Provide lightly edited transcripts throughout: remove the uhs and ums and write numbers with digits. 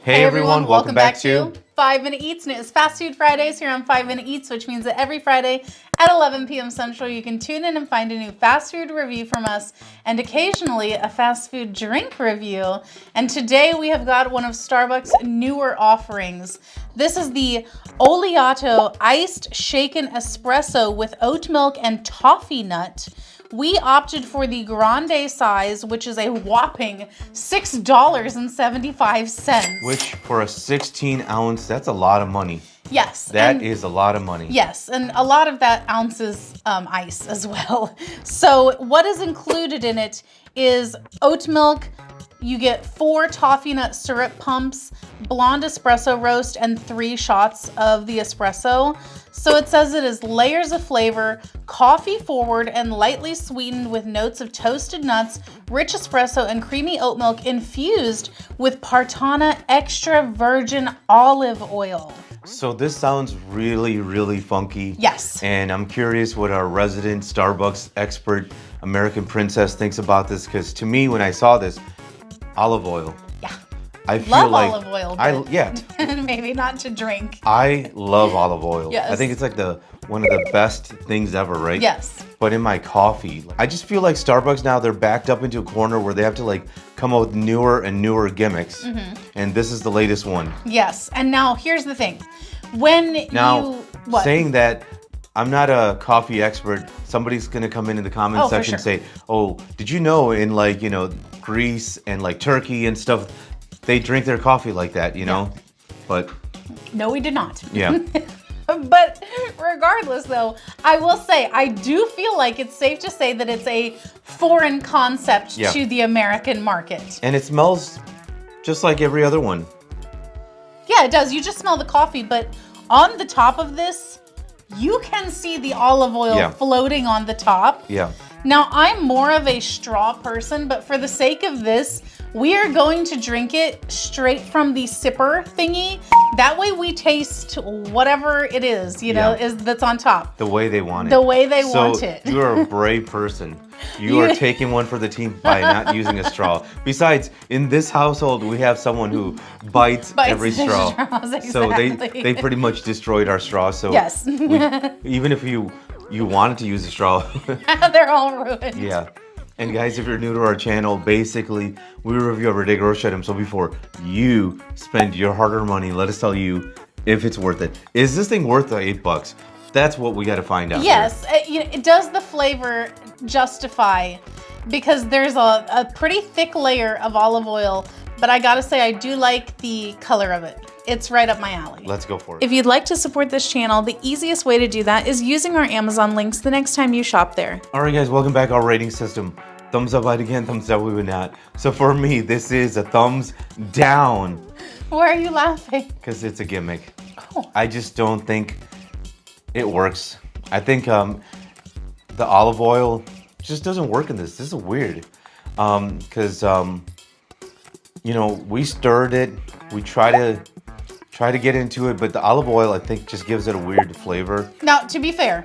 Hey everyone, welcome back to 5 Minute Eats, and it is Fast Food Fridays here on 5 Minute Eats, which means that every Friday at 11 p.m. Central, you can tune in and find a new fast food review from us, and occasionally a fast food drink review. And today we have got one of Starbucks' newer offerings. This is the Oleato Iced Shaken Espresso with Oatmilk and Toffeenut. We opted for the grande size, which is a whopping $6.75. Which for a 16 ounce, that's a lot of money. Yes. That is a lot of money. Yes, and a lot of that ounce is ice as well. So what is included in it is oat milk. You get 4 toffee nut syrup pumps, blonde espresso roast, and 3 shots of the espresso. So it says it is layers of flavor, coffee forward, and lightly sweetened with notes of toasted nuts, rich espresso, and creamy oat milk infused with Partana extra virgin olive oil. So this sounds really, really funky. Yes. And I'm curious what our resident Starbucks expert, American Princess, thinks about this, because to me, when I saw this, olive oil. Yeah. I feel love like olive oil, but yeah. maybe not to drink. I love olive oil. Yes. I think it's like one of the best things ever, right? Yes. But in my coffee, I just feel like Starbucks now, they're backed up into a corner where they have to like come up with newer and newer gimmicks. Mm-hmm. And this is the latest one. Yes. And now here's the thing. Saying that, I'm not a coffee expert. Somebody's gonna come in the comment section and say, "Oh, did you know in Greece and like Turkey and stuff, they drink their coffee like that, you know?" But no, we did not. Yeah. But regardless, though, I will say I do feel like it's safe to say that it's a foreign concept to the American market. And it smells just like every other one. Yeah, it does. You just smell the coffee, but on the top of this, you can see the olive oil floating on the top. Yeah. Now, I'm more of a straw person, but for the sake of this, we are going to drink it straight from the sipper thingy. That way we taste whatever it is, that's on top. The way they want it. The way they want it. So you're a brave person. You are taking one for the team by not using a straw. Besides, in this household, we have someone who bites every straw. Exactly. So they pretty much destroyed our straw. So yes. Even if you wanted to use a straw. They're all ruined. Yeah. And guys, if you're new to our channel, basically, we review everyday grocery items. So before you spend your hard-earned money, let us tell you if it's worth it. Is this thing worth the $8? That's what we got to find out. Yes. It does the flavor justify, because there's a pretty thick layer of olive oil, but I gotta say I do like the color of it. It's right up my alley. Let's go for it. If you'd like to support this channel, the easiest way to do that is using our Amazon links the next time you shop there. All right, guys, welcome back. Our rating system. Thumbs up, light again, thumbs up, we would not. So for me, this is a thumbs down. Why are you laughing? Because it's a gimmick. Oh. I just don't think it works. I think the olive oil just doesn't work in this. This is weird. Because, we stirred it. We try to get into it, but the olive oil, I think, just gives it a weird flavor. Now, to be fair,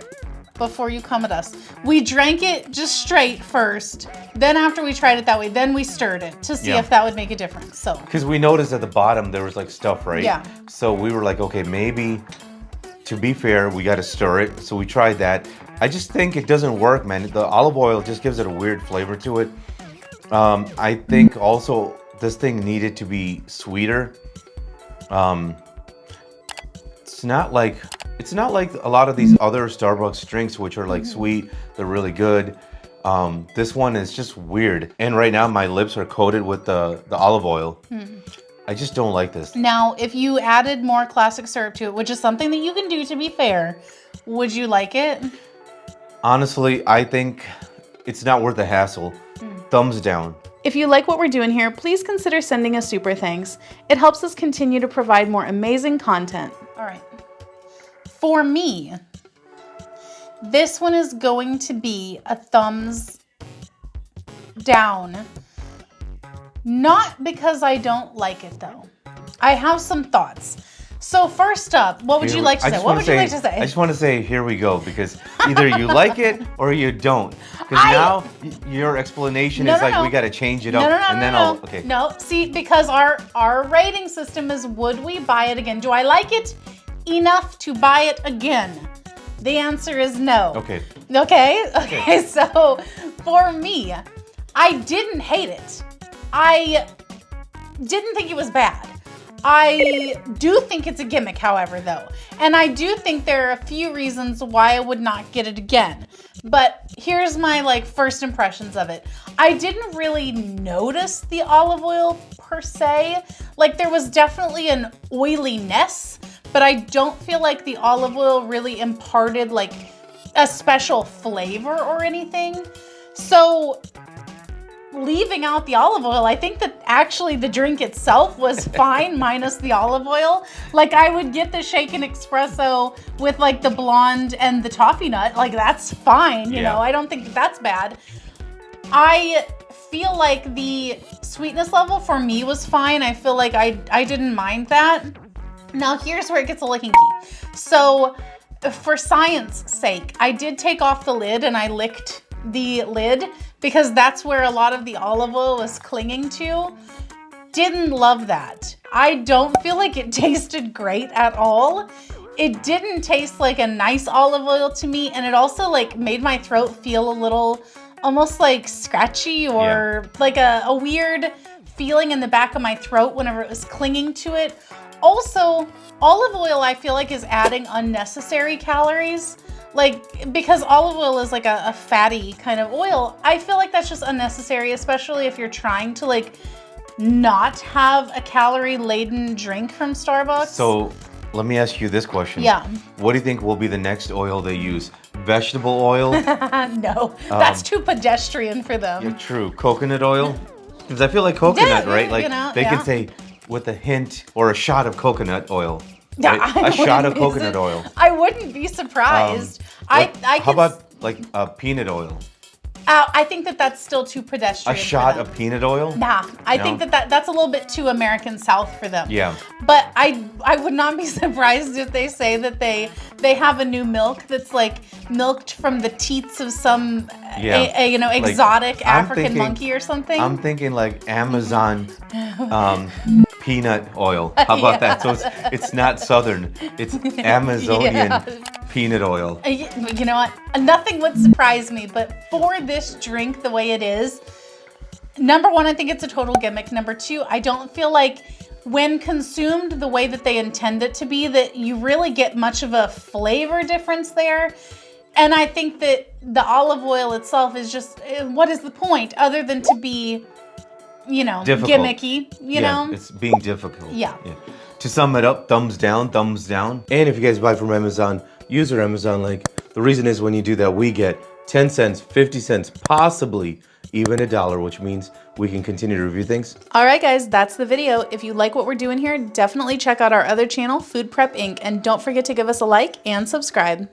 before you come at us, we drank it just straight first. Then after we tried it that way, then we stirred it to see if that would make a difference. So because we noticed at the bottom there was like stuff, right? Yeah. So we were like, okay, maybe to be fair, we got to stir it. So we tried that. I just think it doesn't work, man. The olive oil just gives it a weird flavor to it. I think also this thing needed to be sweeter. It's not like a lot of these other Starbucks drinks, which are like sweet. They're really good. This one is just weird. And right now my lips are coated with the olive oil. I just don't like this. Now, if you added more classic syrup to it, which is something that you can do to be fair, would you like it? Honestly, I think it's not worth the hassle. Thumbs down. If you like what we're doing here, please consider sending us super thanks. It helps us continue to provide more amazing content. All right. For me, this one is going to be a thumbs down. Not because I don't like it, though. I have some thoughts. So first up, what would you like to say? What would you like to say? I just want to say, here we go, because either you like it or you don't. Because now your explanation is like, we got to change it up. Okay. No, see, because our rating system is, would we buy it again? Do I like it enough to buy it again? The answer is no. Okay. Okay, so for me, I didn't hate it. I didn't think it was bad. I do think it's a gimmick, however, though. And I do think there are a few reasons why I would not get it again. But here's my first impressions of it. I didn't really notice the olive oil per se. There was definitely an oiliness, but I don't feel like the olive oil really imparted a special flavor or anything. So leaving out the olive oil, I think that actually the drink itself was fine minus the olive oil. I would get the shaken espresso with the blonde and the toffee nut. That's fine, you know. I don't think that's bad. I feel like the sweetness level for me was fine. I feel like I didn't mind that. Now here's where it gets a little kinky. So for science sake, I did take off the lid and I licked the lid because that's where a lot of the olive oil was clinging to. Didn't love that. I don't feel like it tasted great at all. It didn't taste like a nice olive oil to me, and it also made my throat feel a little almost scratchy or a weird feeling in the back of my throat whenever it was clinging to it. Also, olive oil I feel like is adding unnecessary calories. Because olive oil is a fatty kind of oil, I feel like that's just unnecessary, especially if you're trying to not have a calorie-laden drink from Starbucks. So let me ask you this question. Yeah. What do you think will be the next oil they use? Vegetable oil? No, that's too pedestrian for them. Yeah, true. Coconut oil? Because I feel like coconut, right? They can say with a hint or a shot of coconut oil. Yeah, right? A shot of coconut oil. I wouldn't be surprised. How about peanut oil? I think that's still too pedestrian. A shot of peanut oil? Nah, I think that's a little bit too American South for them. Yeah. But I would not be surprised if they say that they have a new milk that's milked from the teats of some exotic African monkey or something. I'm thinking Amazon peanut oil. How about that? So it's not Southern. It's Amazonian peanut oil. You know what? Nothing would surprise me, but for this drink the way it is, number one, I think it's a total gimmick. Number two, I don't feel like when consumed the way that they intend it to be, that you really get much of a flavor difference there. And I think that the olive oil itself is just, what is the point other than to be, difficult. Gimmicky, you know? It's being difficult. Yeah. To sum it up, thumbs down, thumbs down. And if you guys buy from Amazon, use our Amazon link. The reason is when you do that, we get 10 cents, 50 cents, possibly even $1, which means we can continue to review things. All right, guys, that's the video. If you like what we're doing here, definitely check out our other channel, Food Prep Inc. And don't forget to give us a like and subscribe.